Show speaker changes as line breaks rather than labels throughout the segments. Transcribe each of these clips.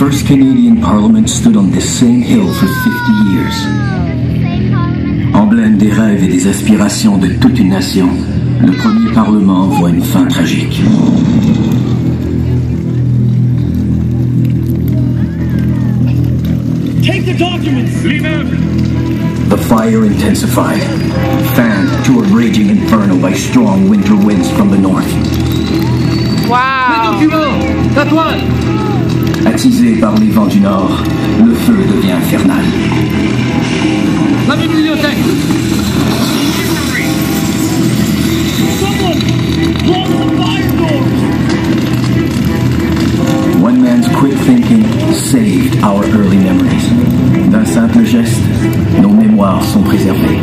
first Canadian Parliament stood on this same hill for 50 years. Emblème des rêves et des aspirations de toute une nation, le premier Parlement voit une fin tragique.
Take the documents! L'immeuble!
The fire intensified, fanned to a raging inferno by strong winter winds from the north.
Wow!
Les documents! La toile!
Attisé par les vents du nord, le feu devient infernal.
La bibliothèque! Someone! Close the fire doors!
One man's quick thinking saved our early memories. D'un simple geste, nos mémoires sont préservées.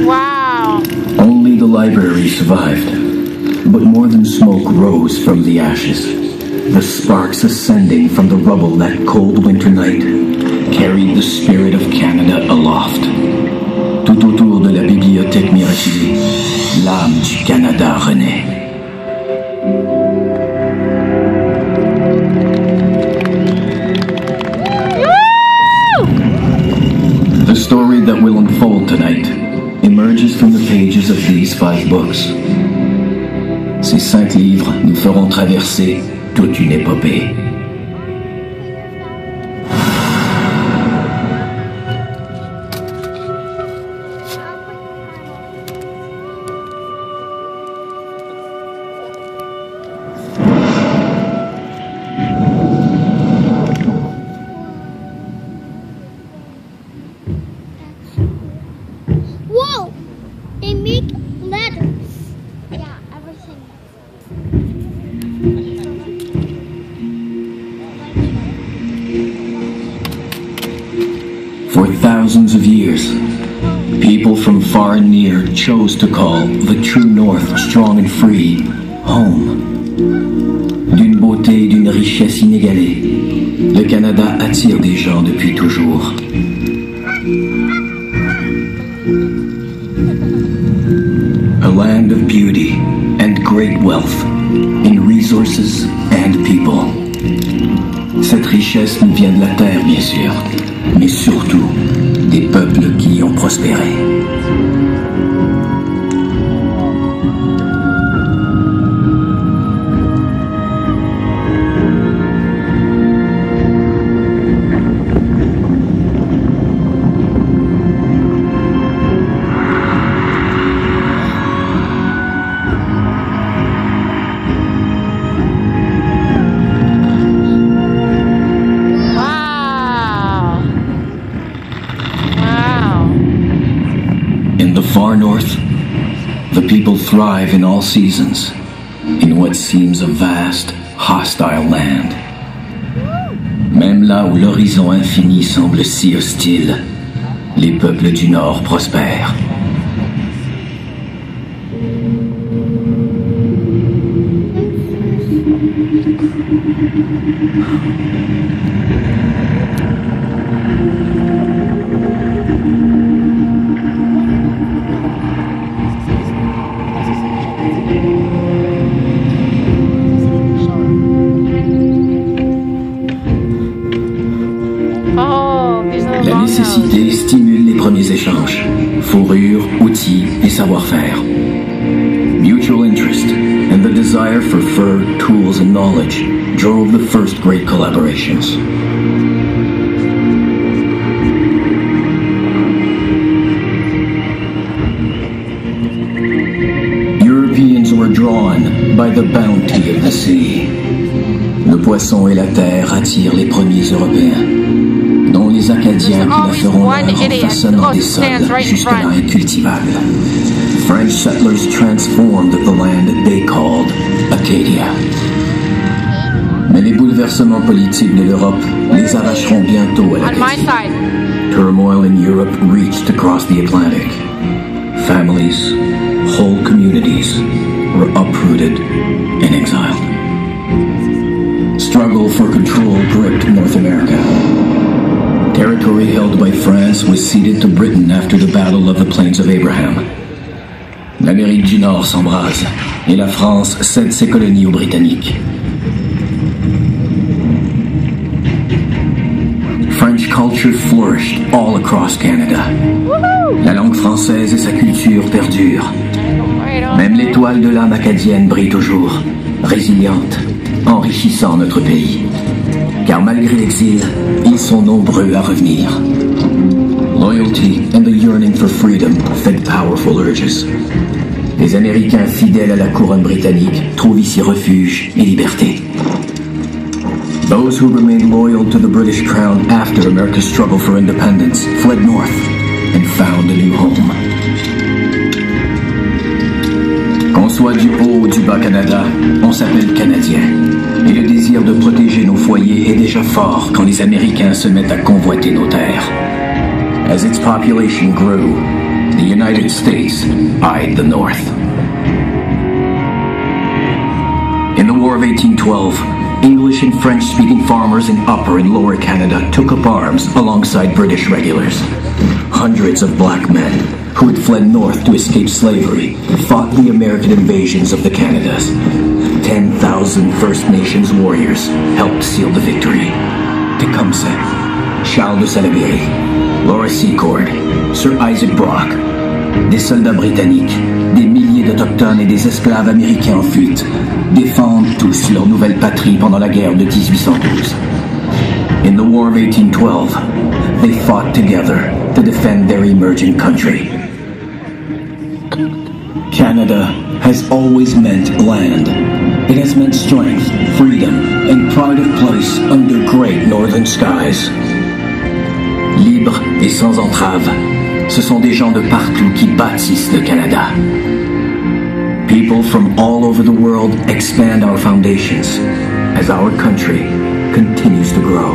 Wow!
Only the library survived, but more than smoke rose from the ashes. The sparks ascending from the rubble that cold winter night carried the spirit of Canada aloft. Tout autour de la bibliothèque miraculée, l'âme du Canada renaît. The story that will unfold tonight emerges from the pages of these 5 books. Ces 5 livres nous feront traverser toute une épopée.
Whoa! They make letters. Yeah, everything.
For thousands of years, people from far and near chose to call the true North, strong and free, home. D'une beauté et d'une richesse inégalée, le Canada attire des gens depuis toujours. A land of beauty and great wealth, in resources and people. Cette richesse nous vient de la terre, bien sûr, mais surtout des peuples qui y ont prospéré.
Wow! Wow!
In the far north, the people thrive in all seasons, in what seems a vast, hostile land. Même là où l'horizon infini semble si hostile, les peuples du Nord prospèrent.
Oh, these are
La
long
nécessité
notes.
stimule les premiers échanges, fourrure, outils et savoir-faire. Mutual interest and the desire for fur, tools, and knowledge drove the first great collaborations. Europeans were drawn by the bounty of the sea. Le poisson et la terre attirent les premiers Européens, dont les Acadiens qui la feront leur en façonnant des sols jusque-là incultivables. French settlers transformed the land they called Acadia. Mais les bouleversements politiques de l'Europe les arracheront bientôt à
On my
l'Acadie.
side.
Turmoil in Europe reached across the Atlantic. Families, whole communities were uprooted and exiled. struggle for control gripped North America. Territory held by France was ceded to Britain after the Battle of the Plains of Abraham. L'Amérique du Nord s'embrase et la France cède ses colonies aux Britanniques. French culture flourished all across Canada. La langue française et sa culture perdurent. Même l'étoile de l'âme acadienne brille toujours, résiliente, enrichissant notre pays. Car malgré l'exil, ils sont nombreux à revenir. Loyalty and the yearning for freedom fed powerful urges. Les Américains fidèles à la couronne britannique trouvent ici refuge et liberté. Those who remained loyal to the British crown after America's struggle for independence fled north and found a new home. Qu'on soit du haut ou du bas Canada, on s'appelle Canadien. Et le désir de protéger nos foyers est déjà fort quand les Américains se mettent à convoiter nos terres. As its population grew, the United States eyed the North. In the War of 1812, English and French-speaking farmers in Upper and Lower Canada took up arms alongside British regulars. Hundreds of black men who had fled north to escape slavery fought the American invasions of the Canadas. 10,000 First Nations warriors helped seal the victory. Tecumseh, Charles de Salaberry, Laura Secord, Sir Isaac Brock, des soldats britanniques, des milliers d'Autochtones et des esclaves américains en fuite défendent tous leur nouvelle patrie pendant la guerre de 1812. In the War of 1812, they fought together to defend their emerging country. Canada has always meant land. It has meant strength, freedom, and pride of place under great northern skies. Libres et sans entrave, ce sont des gens de partout qui bâtissent le Canada. People from all over the world expand our foundations as our country continues to grow.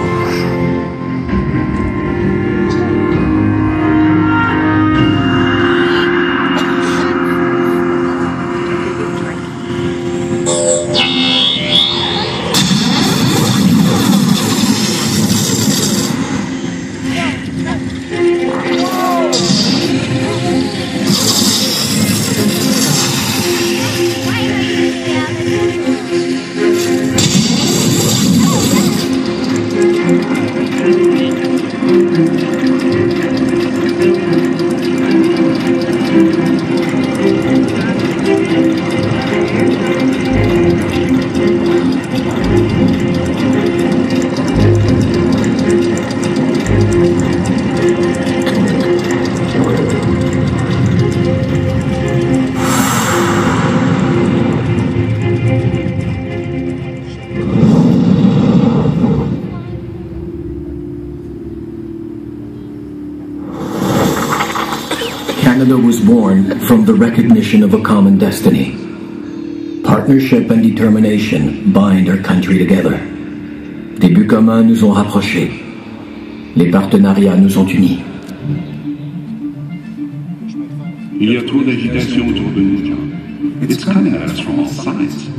Canada was born from the recognition of a common destiny. Partnership and determination bind our country together. Des buts communs nous ont rapprochés. Les partenariats nous ont unis.
Il y a trop d'agitation autour de nous, John. It's coming at us from all sides.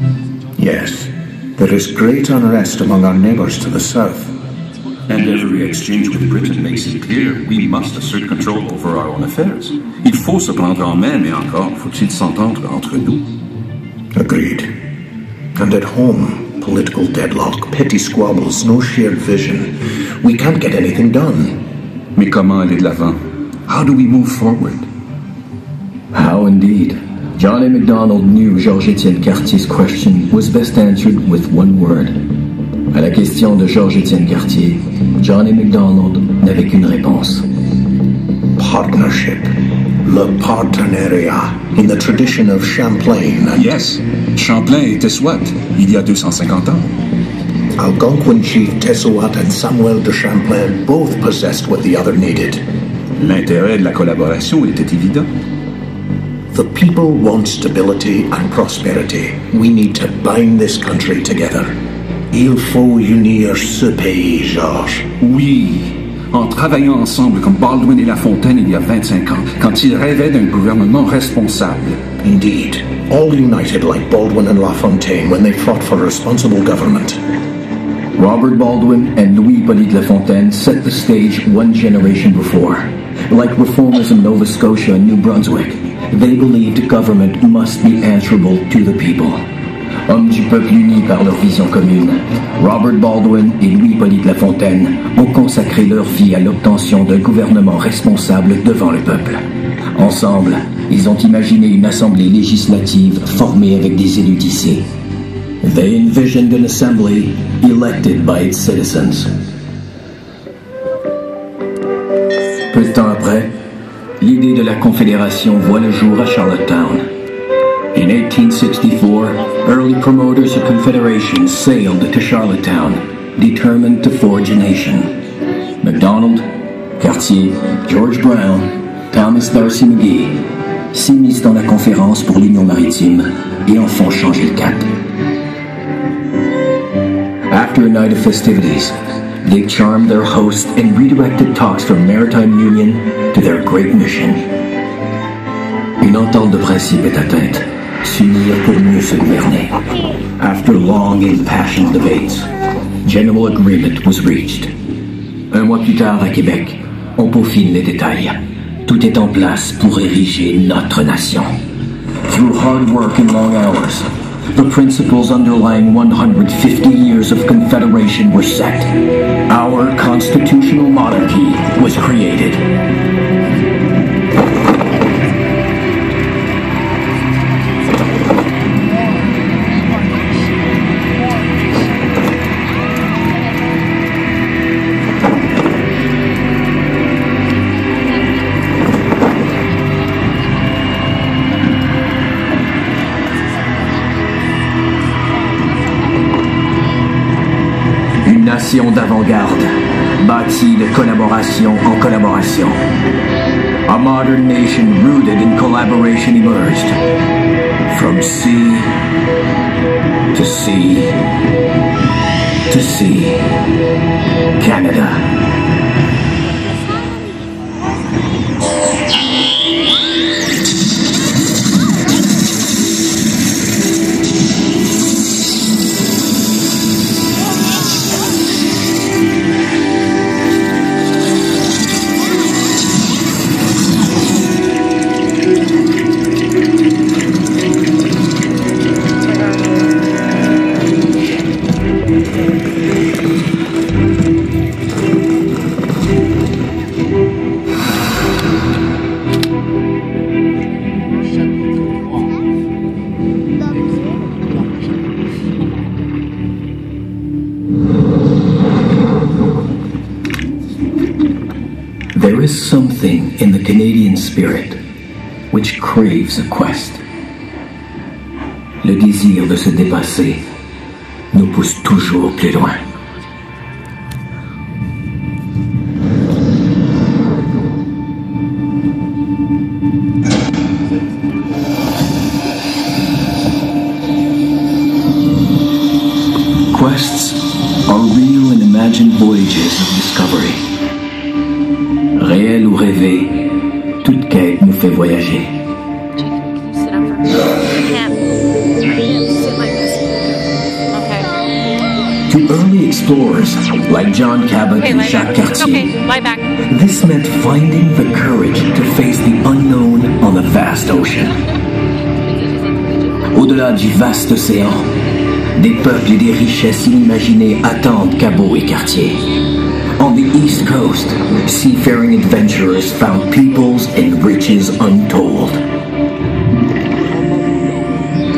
Yes, there is great unrest among our neighbors to the south.
And every exchange with Britain makes it clear we must assert control over our own affairs. Il faut se prendre en main, mais encore faut-il s'entendre entre nous.
Agreed. And at home, political deadlock, petty squabbles, no shared vision. We can't get anything done.
Mais comment aller de l'avant? How do we move forward?
How indeed. John A. Macdonald knew Georges-Étienne Cartier's question was best answered with one word. À la question de Georges-Étienne Cartier, John A. Macdonald n'avait qu'une réponse.
Partnership. Le partenariat, in the tradition of Champlain.
Yes, Champlain et Tessouat, il y a 250 ans.
Algonquin chief Tessouat and Samuel de Champlain both possessed what the other needed.
L'intérêt de la collaboration était évident.
The people want stability and prosperity. We need to bind this country together. Il faut unir ce pays, Georges.
Oui, en travaillant ensemble comme Baldwin et La Fontaine il y a 25 ans, quand ils rêvaient d'un gouvernement responsable.
Indeed, all united like Baldwin and La Fontaine when they fought for responsible government.
Robert Baldwin and Louis-Hippolyte Lafontaine set the stage one generation before. Like reformers in Nova Scotia and New Brunswick, they believed government must be answerable to the people. Hommes du peuple unis par leur vision commune, Robert Baldwin et Louis-Hippolyte Lafontaine ont consacré leur vie à l'obtention d'un gouvernement responsable devant le peuple. Ensemble, ils ont imaginé une assemblée législative formée avec des élus d'ici. They envisioned an assembly elected by its citizens. Peu de temps après, l'idée de la Confédération voit le jour à Charlottetown. In 1864, early promoters of Confederation sailed to Charlottetown, determined to forge a nation. MacDonald, Cartier, George Brown, Thomas D'Arcy McGee s'immiscent dans la conférence pour l'Union maritime et en font changer le cap. After a night of festivities, they charmed their hosts and redirected talks from maritime union to their great mission. Une entente de principe est atteinte. S'unir pour mieux se gouverner. After long impassioned debates, general agreement was reached. Un mois plus tard à Québec, on peaufine les détails. Tout est en place pour ériger notre nation. Through hard work and long hours, the principles underlying 150 years of Confederation were set. Our constitutional monarchy was created. Nation d'avant-garde, bâtie de collaboration en collaboration. A modern nation rooted in collaboration emerged. From sea to sea to sea. Canada. There is something in the Canadian spirit which craves a quest. Le désir de se dépasser nous pousse toujours plus loin. Quests are real and imagined voyages of discovery. Réel ou rêvé, toute quête nous fait voyager. To early explorers like John Cabot and Jacques Cartier, this meant finding the courage to face the unknown on the vast ocean. Au-delà du vaste océan, des peuples et des richesses inimaginées attendent Cabot et Cartier. On the East Coast, seafaring adventurers found peoples and riches untold.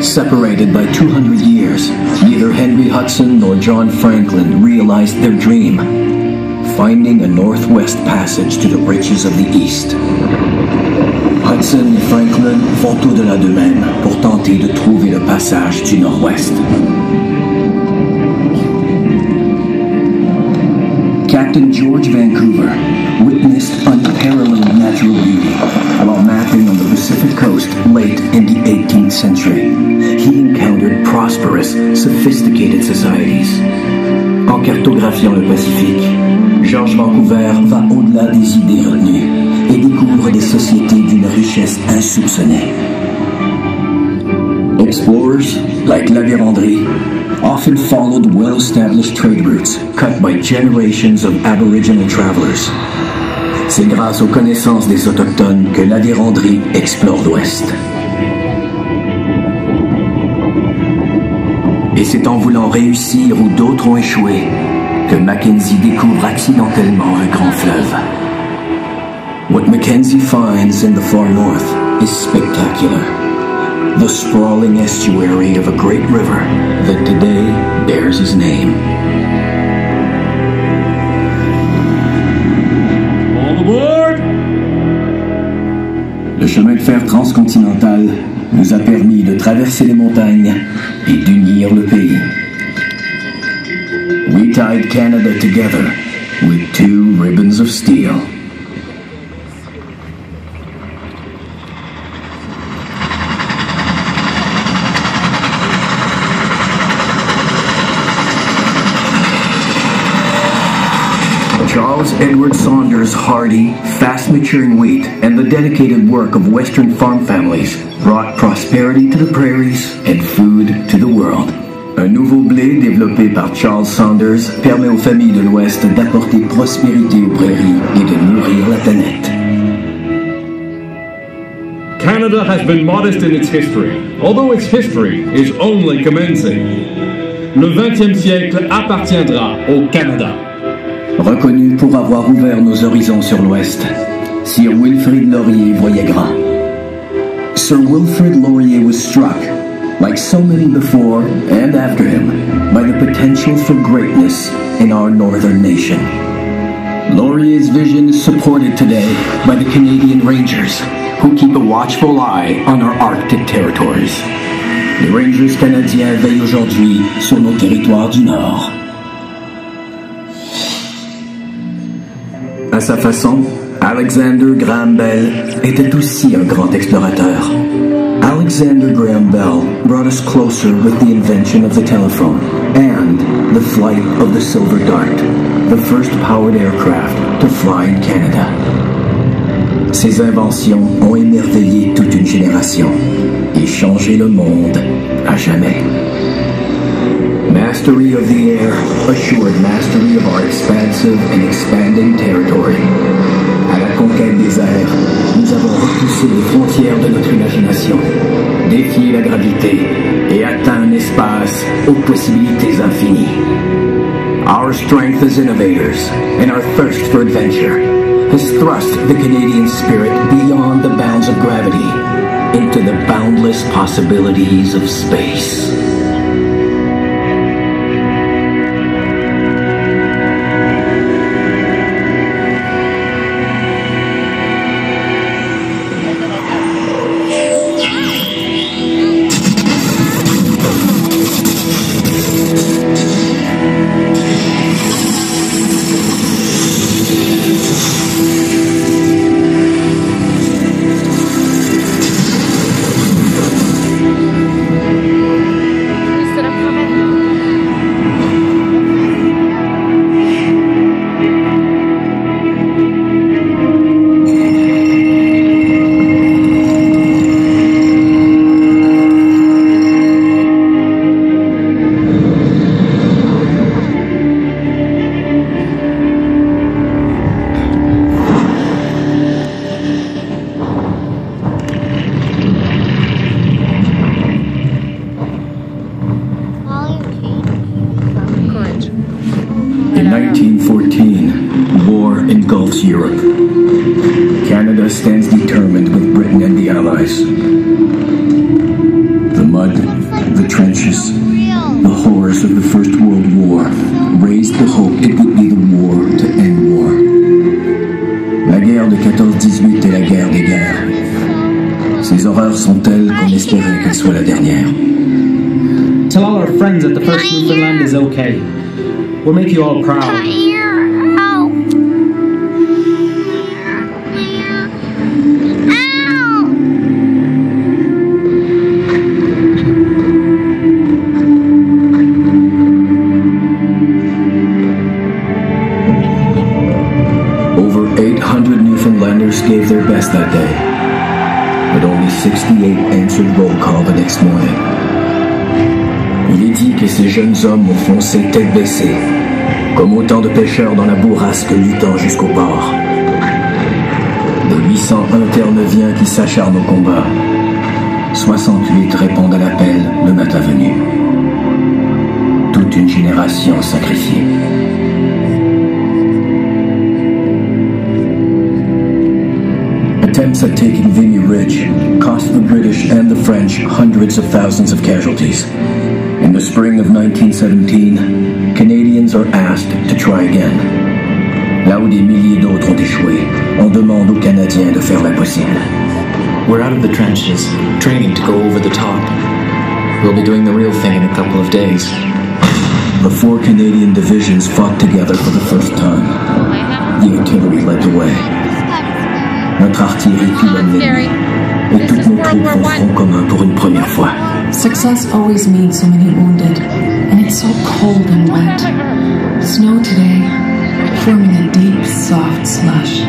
Separated by 200 years, neither Henry Hudson nor John Franklin realized their dream, finding a northwest passage to the riches of the East. Hudson et Franklin vont au-delà d'eux-mêmes pour tenter de trouver le passage du nord-ouest. Captain George Vancouver witnessed unparalleled natural beauty while mapping on the Pacific coast late in the 18th century. He encountered prosperous, sophisticated societies. En cartographiant le Pacifique, George Vancouver va au-delà des idées retenues et découvre des sociétés d'une richesse insoupçonnée. Explorers, like La Vérendrye, often followed well-established trade routes cut by generations of aboriginal travelers. C'est grâce aux connaissances des Autochtones que La Vérendrye explore l'Ouest. Et c'est en voulant réussir où d'autres ont échoué que Mackenzie découvre accidentellement un grand fleuve. What Mackenzie finds in the far north is spectacular. The sprawling estuary of a great river that today bears his name.
All aboard!
Le chemin de fer transcontinental nous a permis de traverser les montagnes et d'unir le pays. We tied Canada together with 2 ribbons of steel. Charles Edward Saunders' hardy, fast-maturing wheat and the dedicated work of Western farm families brought prosperity to the prairies and food to the world. Un nouveau blé développé par Charles Saunders permet aux familles de l'Ouest d'apporter prospérité aux prairies et de nourrir la planète.
Canada has been modest in its history, although its history is only commencing. Le 20e siècle appartiendra au Canada.
Reconnu pour avoir ouvert nos horizons sur l'Ouest, Sir Wilfrid Laurier voyait grand. Sir Wilfrid Laurier was struck, like so many before and after him, by the potential for greatness in our northern nation. Laurier's vision is supported today by the Canadian Rangers, who keep a watchful eye on our Arctic territories. Les Rangers canadiens veillent aujourd'hui sur nos territoires du Nord. À sa façon, Alexander Graham Bell était aussi un grand explorateur. Alexander Graham Bell brought us closer with the invention of the telephone and the flight of the Silver Dart, the first powered aircraft to fly in Canada. Ces inventions ont émerveillé toute une génération et changé le monde à jamais. Mastery of the air assured mastery of our expansive and expanding territory. À la conquête des airs, nous avons repoussé les frontières de notre imagination, défié la gravité et atteint un espace aux possibilités infinies. Our strength as innovators and our thirst for adventure has thrust the Canadian spirit beyond the bounds of gravity into the boundless possibilities of space. In 1914, war engulfs Europe. Canada stands determined with Britain and the Allies. The mud, the trenches, the horrors of the First World War raised the hope it would be the war to end war. La guerre de 14-18 est la guerre des guerres. Ces horreurs sont telles qu'on espérait qu'elles soient la dernière.
Tell all our friends that the first Newfoundland is okay. We'll make you all proud. Over 800 Newfoundlanders gave their best that day.
but only 68 answered roll call the next morning. Il est dit que ces jeunes hommes ont foncé tête baissée, comme autant de pêcheurs dans la bourrasque luttant jusqu'au port. Des 800 interneviens qui s'acharnent au combat, 68 répondent à l'appel le matin venu. Toute une génération sacrifiée. Attempts at taking Vimy Ridge cost the British and the French hundreds of thousands of casualties. In the spring of 1917, Canadians are asked to try again. Là où des milliers d'autres ont échoué, on demande aux Canadiens de faire l'impossible.
We're out of the trenches, training to go over the top. We'll be doing the real thing in a couple of days.
The 4 Canadian divisions fought together for the first time. The artillery led the way. Notre artillerie fit l'ennemi, et toutes nos troupes font front commun pour une première fois.
Success always means so many wounded, and it's so cold and wet. Snow today, forming a deep, soft slush.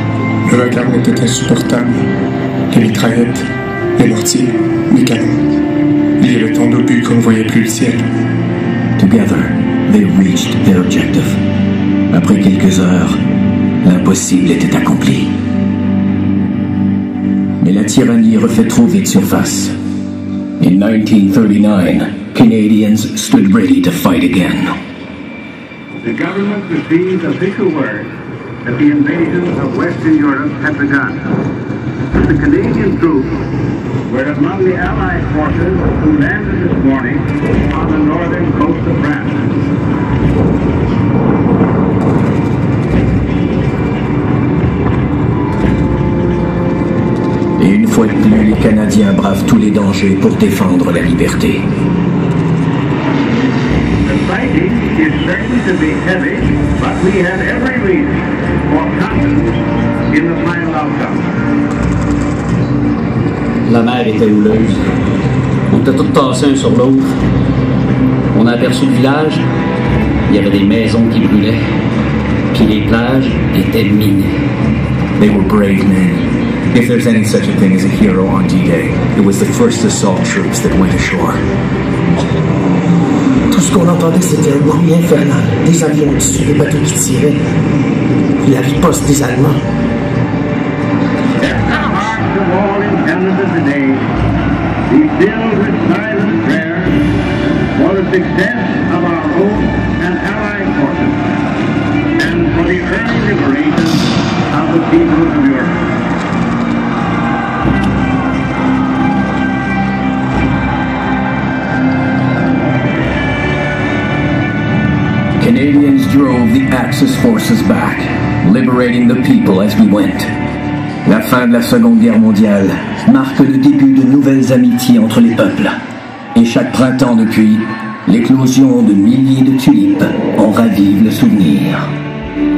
Le vacarme était insupportable. Les mitraillettes, les mortiers, les canons. Il y avait tant d'obus qu'on ne voyait plus le ciel.
Together, they reached their objective. Après quelques heures, l'impossible était accompli. Mais la tyrannie refait trop vite surface. In 1939, Canadians stood ready to fight again.
The government received official word that the invasion of Western Europe had begun. The Canadian troops were among the Allied forces who landed this morning on the northern coast of France.
Et une fois de plus, les Canadiens bravent tous les dangers pour défendre la liberté.
The fighting is certain to be heavy, but we have every reason for confidence in the final outcome.
La mer était houleuse. On était tous tassés un sur l'autre. On a aperçu le village. Il y avait des maisons qui brûlaient. Puis les plages étaient minées.
They were brave men. If there's any such a thing as a hero on D-Day, it was the first assault troops that went ashore.
Tout ce qu'on entendait, c'était un bruit infernal. Des avions au-dessus, des bateaux qui tiraient. Et la riposte des Allemands.
Be filled with silent prayer for the success of our own and allied forces and for the early liberation of the people of Europe.
Canadians drove the Axis forces back, liberating the people as we went. La fin de la Seconde Guerre mondiale marque le début de nouvelles amitiés entre les peuples. Et chaque printemps depuis, l'éclosion de milliers de tulipes en ravive le souvenir.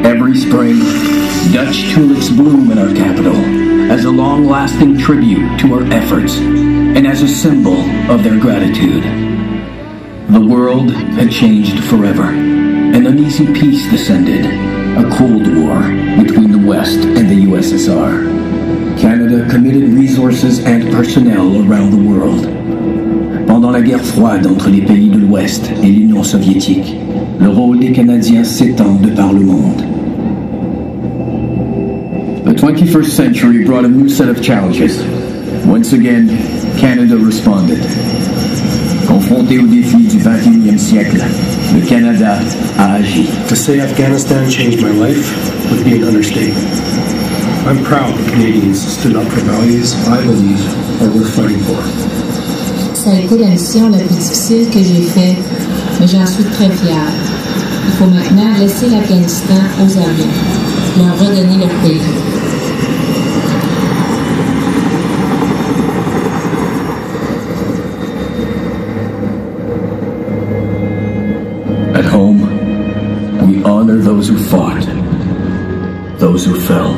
Every spring, Dutch tulips bloom in our capital as a long-lasting tribute to our efforts and as a symbol of their gratitude. The world had changed forever. An uneasy peace descended, a Cold War between the West and the USSR. Canada committed resources and personnel around the world. Pendant la guerre froide entre les pays de l'Ouest et l'Union soviétique, le rôle des Canadiens s'étend de par le monde. The 21st century brought a new set of challenges. Once again, Canada responded. Confronté aux défis du 21e siècle, le Canada a agi.
To say Afghanistan changed my life would be an understatement. I'm proud the Canadians stood up for values I believe are worth fighting for.
Ça a été la mission la plus difficile que j'ai faite, mais j'en suis très fière. Il faut maintenant laisser l'Afghanistan aux Afghans, leur redonner leur pays.
At home, we honor those who fought, those who fell.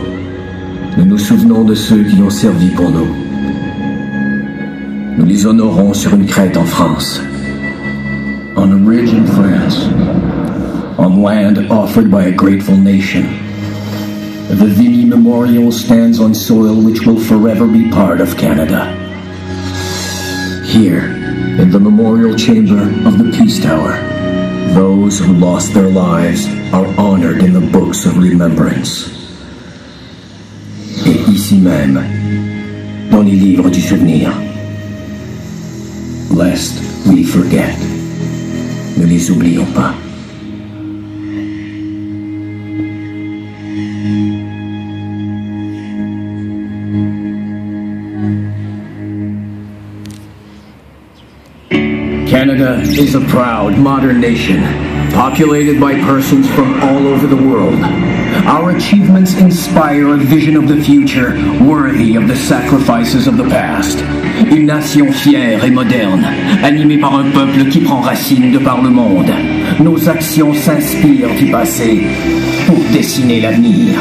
Nous nous souvenons de ceux qui ont servi pour nous. Nous les honorons sur une crête en France, on a ridge in France, on land offered by a grateful nation. The Vimy Memorial stands on soil which will forever be part of Canada. Here, in the memorial chamber of the Peace Tower, those who lost their lives are honored in the books of remembrance. Et ici même, dans les livres du souvenir, lest we forget. Ne les oublions pas. Canada is a proud, modern nation, populated by persons from all over the world. Our achievements inspire a vision of the future worthy of the sacrifices of the past. Une nation fière et moderne, animée par un peuple qui prend racine de par le monde. Nos actions s'inspirent du passé pour dessiner l'avenir.